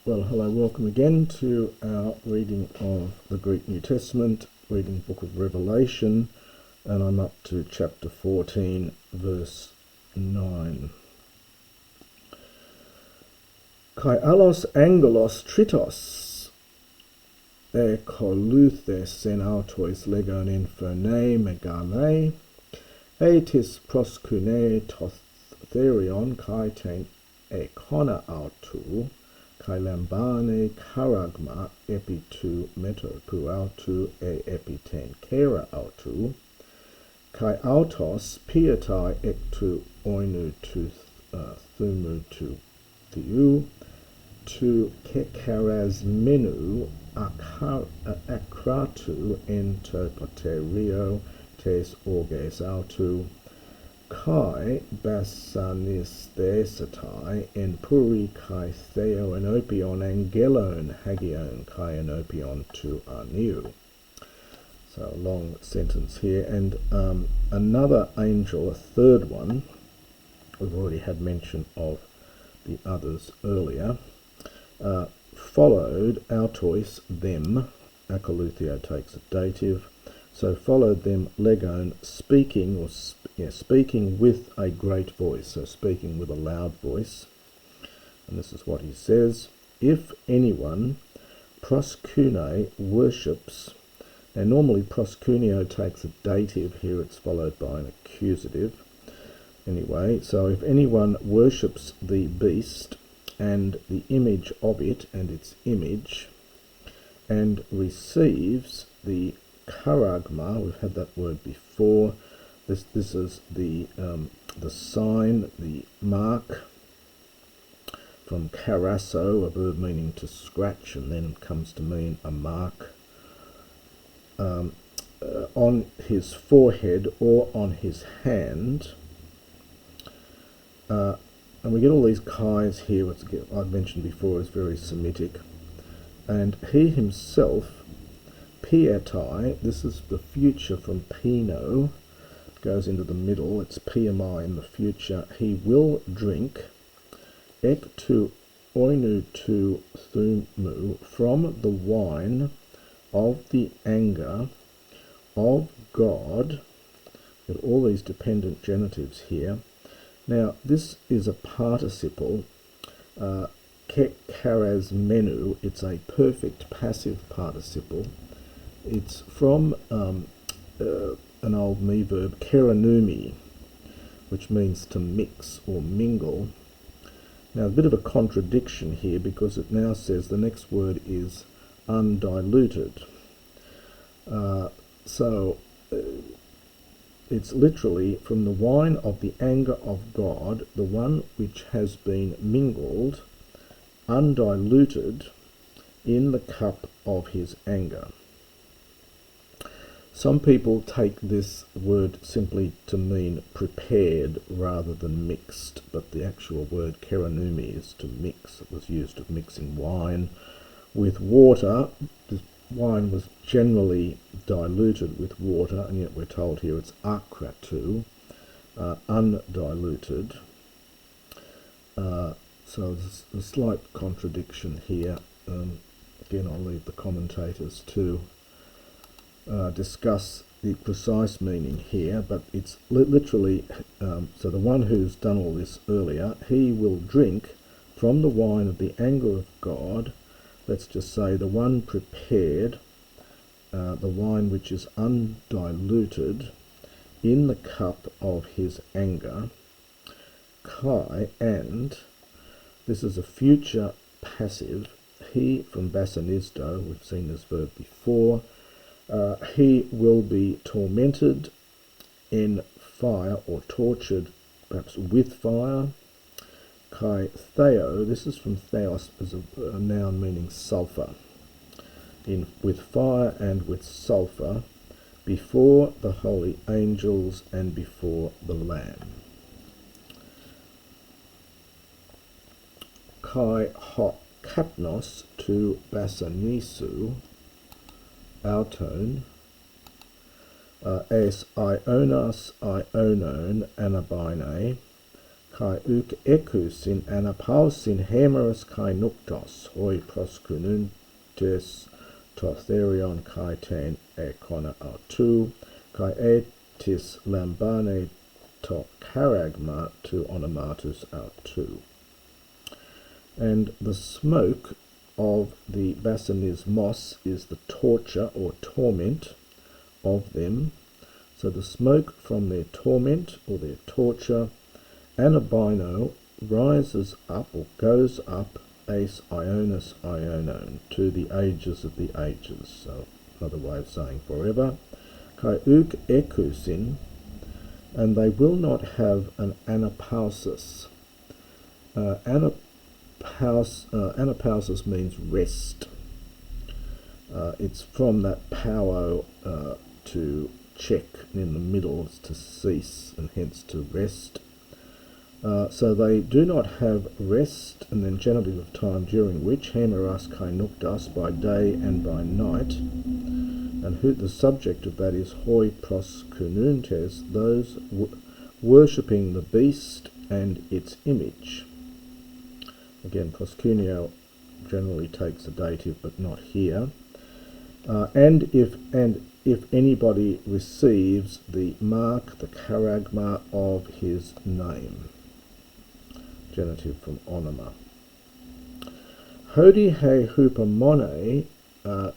Well, hello, welcome again to our reading of the Greek New Testament, reading the book of Revelation, and I'm up to chapter 14, verse 9. Kai allos angelos tritos ekolouthes en autois legon infernae megale, etis proskune totherion kai ten ekona autou, kai lambane karagma epi tu metopu autou e epi ten kera autou, kai autos pietai ektu oinu tu thumu tu theou, tu kekarasmenu akratu interpoterio tes orges autou, kai basanistesetai en puri kai theo enopion angelon hagion kai enopion tu aniu. So a long sentence here, and another angel, a third one, we've already had mention of the others earlier, followed autois them, akoluthio takes a dative, so followed them legon, speaking, or speaking with a great voice, so speaking with a loud voice. And this is what he says: if anyone proskune worships, now normally proskuneo takes a dative, here it's followed by an accusative. Anyway, so if anyone worships the beast and the image of it and its image, and receives the charagma, we've had that word before. This is the sign, the mark from karasso, a verb meaning to scratch, and then comes to mean a mark on his forehead or on his hand. And we get all these kais here, which I've mentioned before is very Semitic. And he himself, pietai, this is the future from pino, goes into the middle, it's PMI in the future, he will drink, ek tu oinu tu thumu, from the wine of the anger of God. Got all these dependent genitives here. Now this is a participle, kekarasmenu, it's a perfect passive participle. It's from an old me verb, keranumi, which means to mix or mingle. Now a bit of a contradiction here, because it now says the next word is undiluted. It's literally from the wine of the anger of God, the one which has been mingled, undiluted, in the cup of his anger. Some people take this word simply to mean prepared rather than mixed, but the actual word keranumi is to mix. It was used of mixing wine with water. The wine was generally diluted with water, and yet we're told here it's akratu, undiluted. So there's a slight contradiction here. Again, I'll leave the commentators to discuss the precise meaning here, but it's literally, so the one who's done all this earlier, he will drink from the wine of the anger of God. Let's just say the one prepared, the wine which is undiluted, in the cup of his anger, kai, and this is a future passive, he from basanisto, we've seen this verb before, he will be tormented in fire, or tortured perhaps with fire. Kai theo, this is from theos, as a noun meaning sulphur, with fire and with sulphur, before the holy angels and before the Lamb. Kai ho kapnos tu basanisu auton, es ionas ionon anabine, kai uk ekus in anapaus in hemeros kai nuktos, hoi proskununtes totherion kai ten ekona autu, kai etis lambane to charagma to onomatus autu. And the smoke of the basilismos is the torture or torment of them. So the smoke from their torment or their torture, anabino, rises up or goes up as ionis ionon to the ages of the ages. So another way of saying forever. Kai uk ekusin, and they will not have an anapausis. Anapausis means rest. It's from that power to check in the middle, to cease, and hence to rest. So they do not have rest, and then genitive of time during which, hemeras kai nuktas, by day and by night, and who the subject of that is hoi proskununtes, those worshipping the beast and its image. Again, proskuneo generally takes a dative, but not here. And if anybody receives the mark, the charagma of his name, genitive from onoma. Hodi he hupamone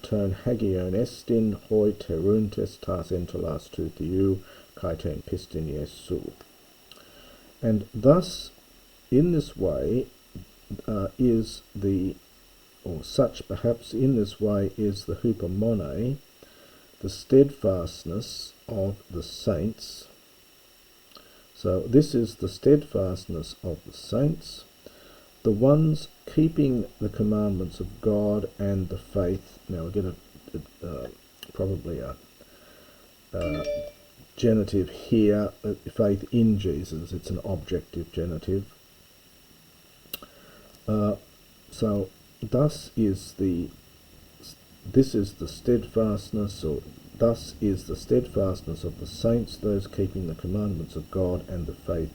turn hagion estin hoi teruntes tas entelas to theou kaiten pistin Jesu. And thus, in this way, is the, or such perhaps in this way is the hupamone, the steadfastness of the saints. So this is the steadfastness of the saints, the ones keeping the commandments of God and the faith. Now we get probably a genitive here, faith in Jesus. It's an objective genitive. So thus is this is the steadfastness, or thus is the steadfastness of the saints, those keeping the commandments of God and the faith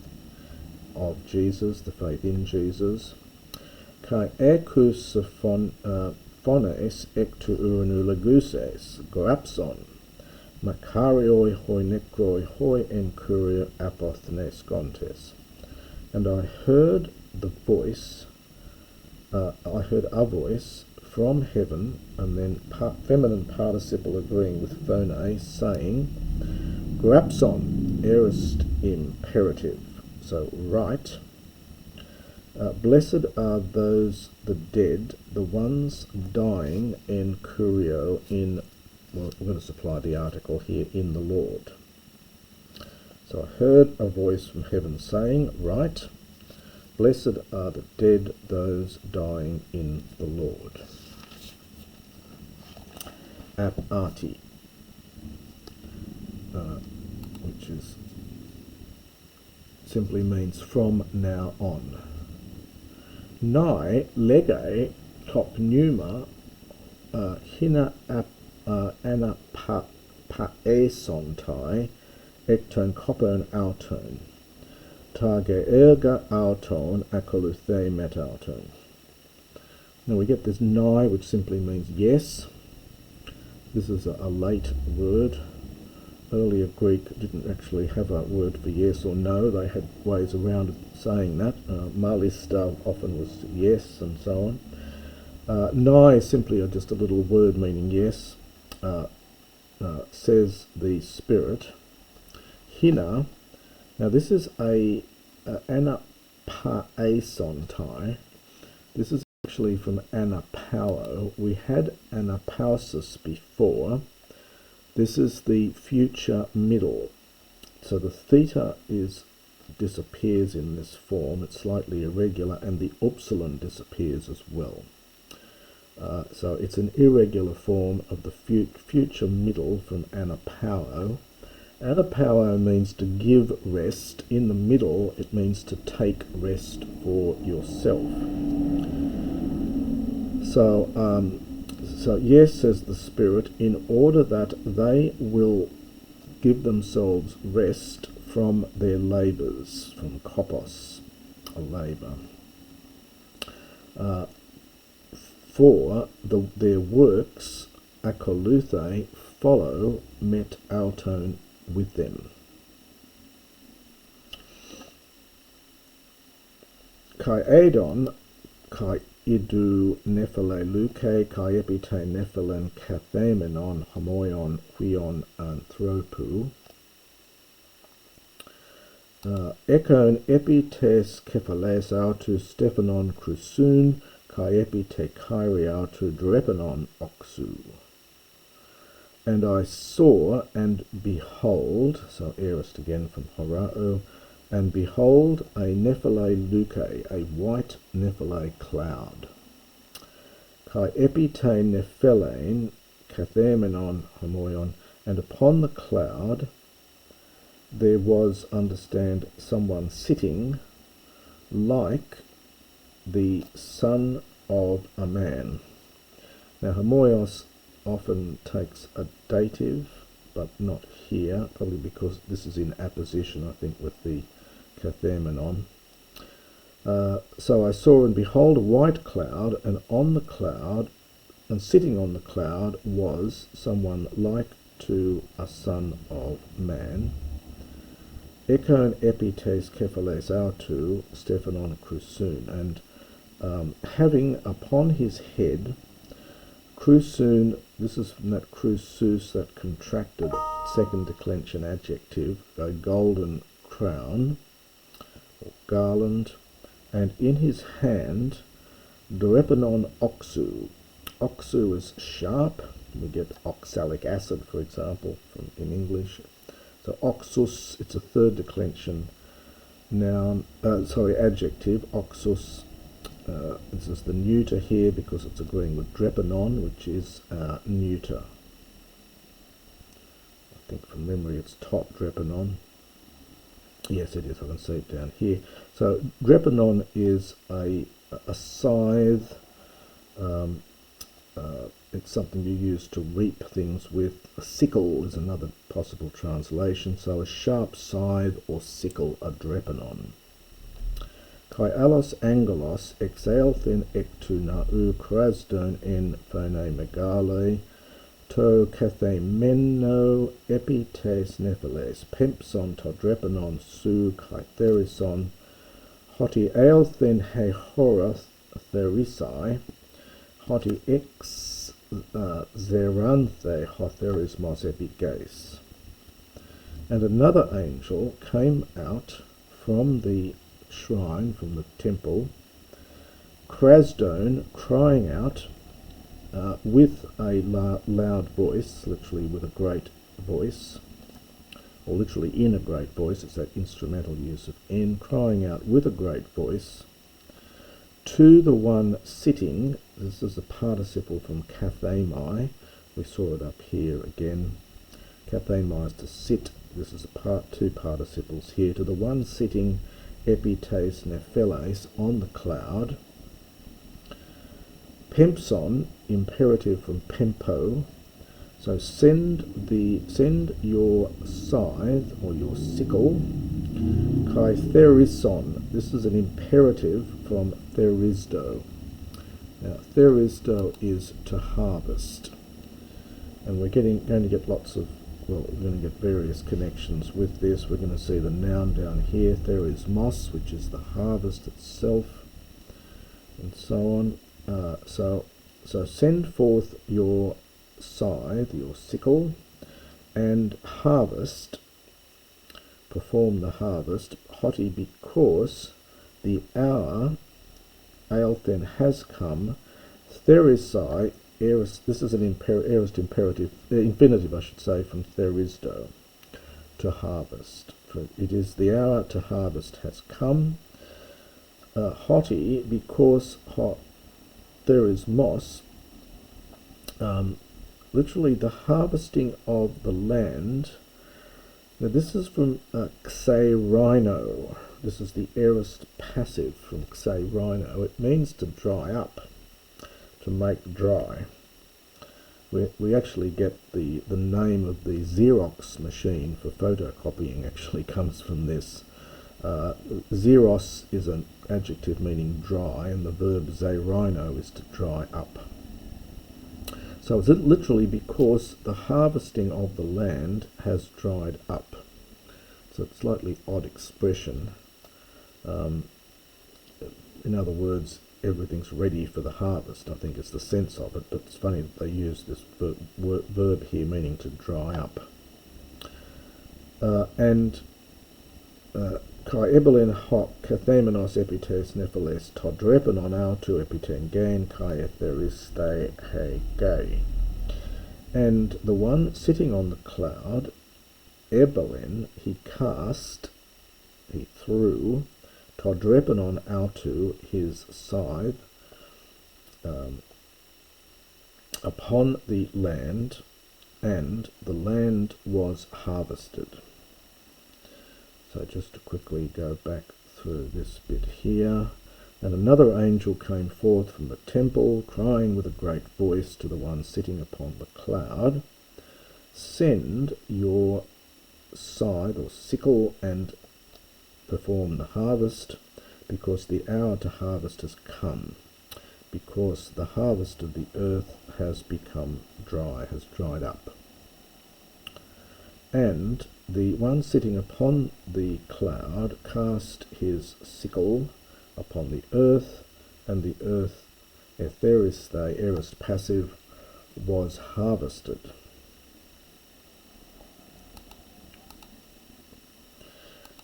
of Jesus, the faith in Jesus. Kai ekus phones ectu uranulaguses, grapson, makarioi hoi necroi hoi encurio apothnes gontes. And I heard the voice, I heard a voice from heaven, and then feminine participle agreeing with phone, saying, grapson, aorist imperative, so right. Blessed are those, the dead, the ones dying in curio, in, well, we're going to supply the article here, in the Lord. So I heard a voice from heaven saying, right. Blessed are the dead, those dying in the Lord. Ap arti, which is simply means from now on. Nai lege top pneuma hina ana paesontai ecton copern auton. Tage erga auton akoluthe metauton. Now we get this nai, which simply means yes. This is a late word. Earlier Greek didn't actually have a word for yes or no. They had ways around saying that. Malista often was yes, and so on. Nai is simply just a little word meaning yes. Says the Spirit. Hina. Now this is a anapaesontai. This is actually from anapao. We had anapausis before. This is the future middle. So the theta disappears in this form. It's slightly irregular, and the upsilon disappears as well. So it's an irregular form of the future middle from anapao. Anapao means to give rest. In the middle, it means to take rest for yourself. So yes, says the Spirit, in order that they will give themselves rest from their labours, from kopos. a labour. For their works, akoluthe, follow met auton with them. Kai adon, kai idu nephele luke, kai epite nephelen kathemenon homoion huion anthropu. Ekon epites kephales autu Stephanon crusun, kai epite kairi autu drepanon oxu. And I saw, and behold, so aorist again from horao, and behold a nephele luke, a white nephele cloud. Kai epite nephelein kathemenon homoion, and upon the cloud there was, understand, someone sitting like the son of a man. Now homoios often takes a dative, but not here, probably because this is in apposition, I think, with the kathemenon. So I saw, and behold, a white cloud, and on the cloud, and sitting on the cloud, was someone like to a son of man. Ekon epites kephales autu Stephanon crusun, and having upon his head crusun, this is from that crusus, that contracted second declension adjective, a golden crown or garland, and in his hand drepanon oxu. Oxu is sharp. We get oxalic acid, for example, from in English. So oxus, it's a third declension noun, adjective. Oxus, this is the neuter here because it's agreeing with drepanon, which is neuter. I think from memory it's tot drepanon. Yes, it is. I can see it down here. So drepanon is a scythe. It's something you use to reap things with. A sickle is another possible translation. So a sharp scythe or sickle, a drepanon. Kai alos angelos exalthen ectu nau krasdon en phone megale to kathemeno epites nepheles pempson to drepanon su kai therison hoti aelthen he horath therisai hoti ex zeranthe hotherismos epigeis. And another angel came out from the shrine, from the temple, krasdon, crying out with a loud voice, literally with a great voice, or literally in a great voice. It's that instrumental use of en, crying out with a great voice to the one sitting. This is a participle from kathemi. We saw it up here again. Kathemi is to sit. This is two participles here. To the one sitting, epites nepheles, on the cloud. Pempson, imperative from pempo. So send your scythe or your sickle. Kai therison. This is an imperative from therisdo. Now therisdo is to harvest, and we're going to get lots of, well, we're going to get various connections with this. We're going to see the noun down here, therismos, which is the harvest itself, and so on. So send forth your scythe, your sickle, and harvest, perform the harvest, hoti, because the hour, aelthen, has come, therisai, this is an aorist imperative, infinitive, I should say, from therisdo, to harvest. For it is the hour to harvest has come. Hoti, because therismos, literally the harvesting of the land. Now this is from xerino. This is the aorist passive from xerino. It means to dry up, to make dry. We actually get the name of the Xerox machine for photocopying actually comes from this. Xeros is an adjective meaning dry, and the verb xerino is to dry up. So it's literally because the harvesting of the land has dried up. It's a slightly odd expression. In other words, everything's ready for the harvest, I think is the sense of it, but it's funny that they use this verb here meaning to dry up. Kai ebelin hoc kathemenos epites nephiles todrepenon autu epitengain kai etheriste he gay. And the one sitting on the cloud, Ebelin, he threw, todrepenon autu, his scythe, upon the land, and the land was harvested. So just to quickly go back through this bit here. And another angel came forth from the temple, crying with a great voice to the one sitting upon the cloud, send your scythe or sickle and perform the harvest, because the hour to harvest has come, because the harvest of the earth has become dry, has dried up. And the one sitting upon the cloud cast his sickle upon the earth, and the earth, etheriste, aorist passive, was harvested.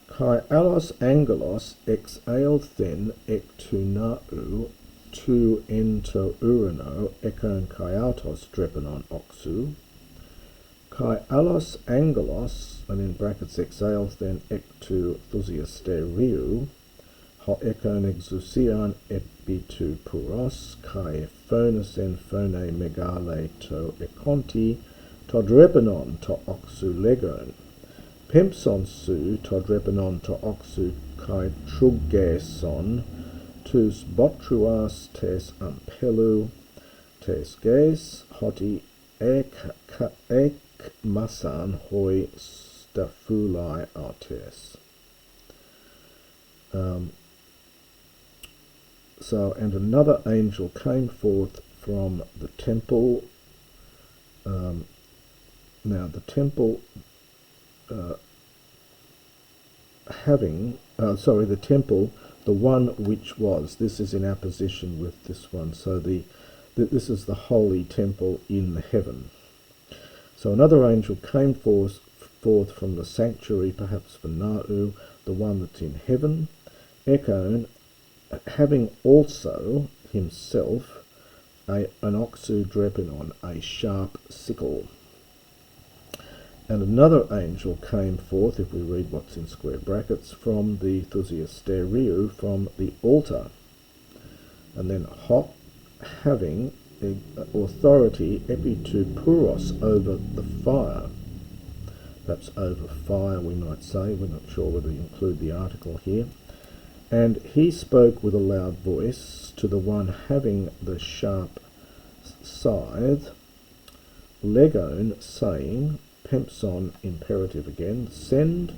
Kai allos angelos ex aelthen ektunau tu ento urano ekon kai autos drepenon oxu. Kai allos angelos, and in brackets exales then ectu thusiasteriu, ho ekon exousian epitu puros, kai phonus en phone megale to ekonti, to drepenon to oxu legon. Pempson su to drepenon to oxu kai trugeson, tus botruas tes ampelu, tes ges, hoti ek masan hoi staphuli artes. And another angel came forth from the temple. Now the temple the temple, the one which was. This is in apposition with this one. So this is the holy temple in heaven. So another angel came forth from the sanctuary, perhaps for Nau, the one that's in heaven, Ekon, having also himself an oxu drepenon, a sharp sickle. And another angel came forth, if we read what's in square brackets, from the thusiasteriu, from the altar. And then hoc, having authority epitu puros, over the fire. Perhaps over fire we might say, we're not sure whether you include the article here. And he spoke with a loud voice to the one having the sharp scythe, legon, saying, Pempson, imperative again, send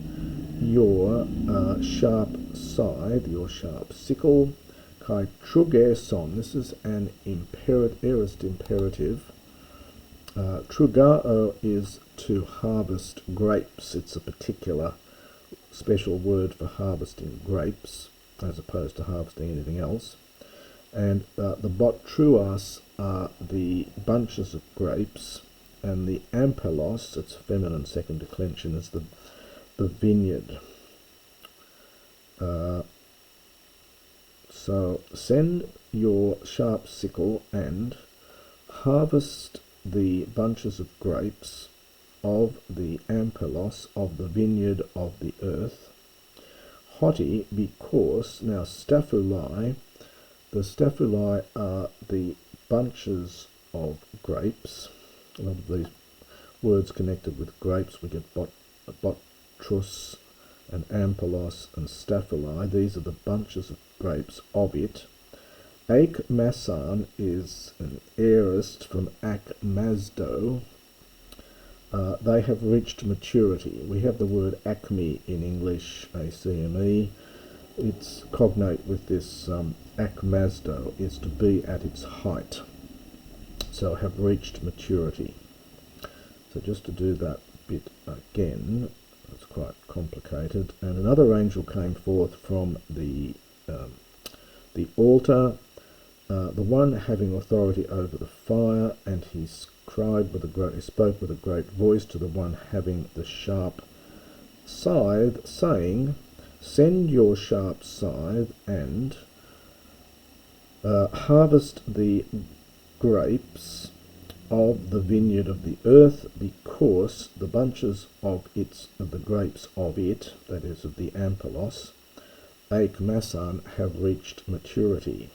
your sharp scythe, your sharp sickle, kai trugeson. This is an aorist imperative. Trugao is to harvest grapes. It's a particular special word for harvesting grapes, as opposed to harvesting anything else. And the botruas are the bunches of grapes, and the ampelos, its feminine second declension, is the vineyard. So send your sharp sickle and harvest the bunches of grapes of the ampelos, of the vineyard of the earth. Hoti, because, now staphuli, the staphuli are the bunches of grapes. A lot of these words connected with grapes, we get botrus and ampelos and staphuli. These are the bunches of grapes of it. Ak masan is an aorist from ak mazdo, they have reached maturity. We have the word acme in English, ACME. It's cognate with this akmazdo, is to be at its height. So have reached maturity. So just to do that bit again, it's quite complicated. And another angel came forth from the altar, the one having authority over the fire, and he spoke with a great voice to the one having the sharp scythe, saying, "Send your sharp scythe and harvest the grapes of the vineyard of the earth, because the bunches of the grapes of it, that is of the amphilos, Ekmasan, have reached maturity.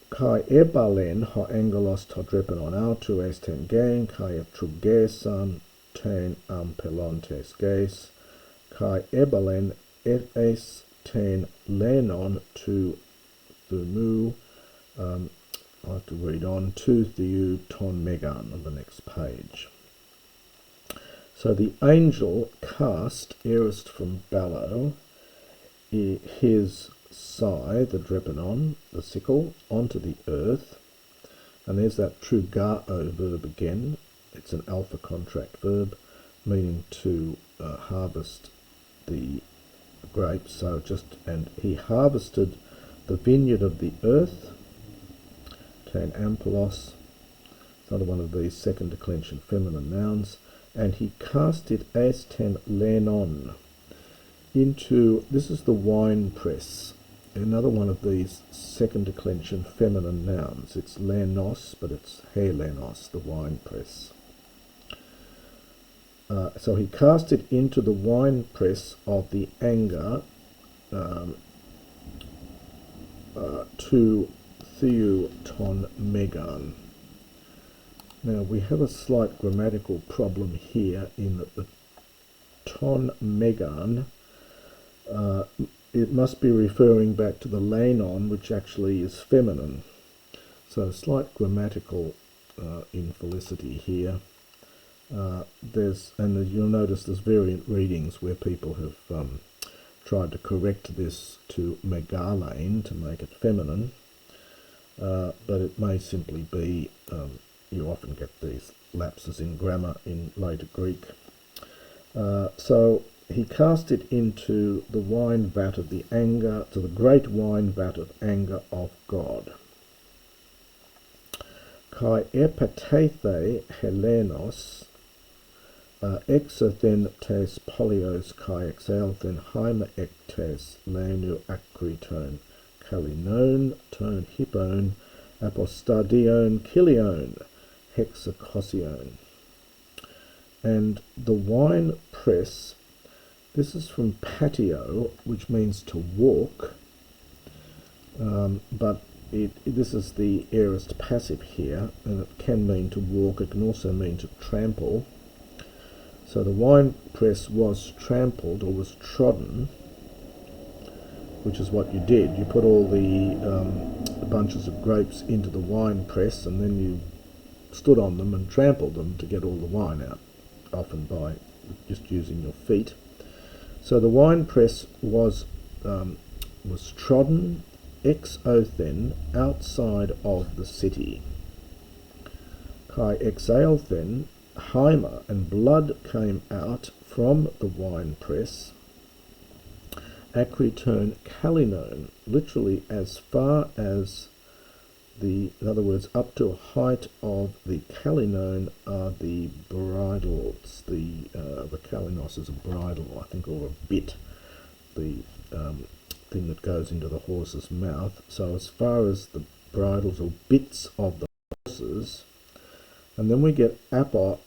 Kai ebalen ha angelos todrepenon autu esten gain, kai trugesan ten ampelontes ges, kai ebalen es ten lenon to thumu, I have to read on, to Theou ton megan on the next page. So the angel cast, aorist from bellow, his scythe, the drepanon, the sickle, onto the earth, and there's that trugao verb again. It's an alpha contract verb, meaning to harvest the grapes. And he harvested the vineyard of the earth, ten amphilos, another one of these second declension feminine nouns, and he cast it as ten lenon into, this is the wine press, another one of these second declension feminine nouns. It's lenos, but it's helenos, the wine press. So he cast it into the wine press of the anger to Theou ton megan. Now we have a slight grammatical problem here in that the ton megan, it must be referring back to the lenon, which actually is feminine. So slight grammatical infelicity here. You'll notice there's variant readings where people have tried to correct this to megalane to make it feminine, but it may simply be, you often get these lapses in grammar in later Greek. So he cast it into the wine vat of the anger, to the great wine vat of anger of God. Kai epatethe helenos, exothen tes polios kai exalthen haima ectes lenu akriton kalinon ton hippon apostadion kilion hexacosion. And the wine press, this is from patio, which means to walk, but this is the aorist passive here, and it can mean to walk, it can also mean to trample. So the wine press was trampled, or was trodden, which is what you did. You put all the bunches of grapes into the wine press, and then you stood on them and trampled them to get all the wine out, often by just using your feet. So the wine press was trodden ex othen, outside of the city. Kai exalthen, haima, and blood came out from the wine press. Akriton kalinon, literally as far as in other words, up to a height of the kalinon are the bridles. The kalinos is a bridle, I think, or a bit, the thing that goes into the horse's mouth. So as far as the bridles or bits of the horses, and then we get apo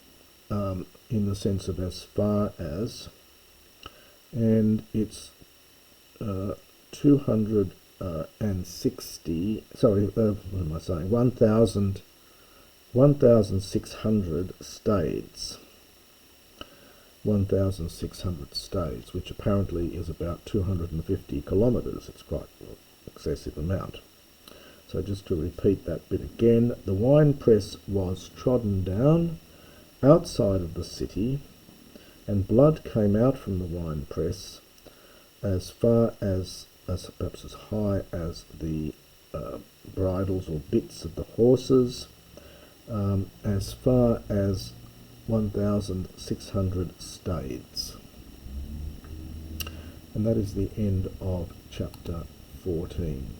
in the sense of as far as, and it's 260, sorry, what am I saying, 1,600 stades. 1,600 stades, which apparently is about 250 kilometres. It's quite an excessive amount. So just to repeat that bit again, the wine press was trodden down, outside of the city, and blood came out from the winepress as far as perhaps as high as the bridles or bits of the horses, as far as 1,600 stades. And that is the end of chapter 14.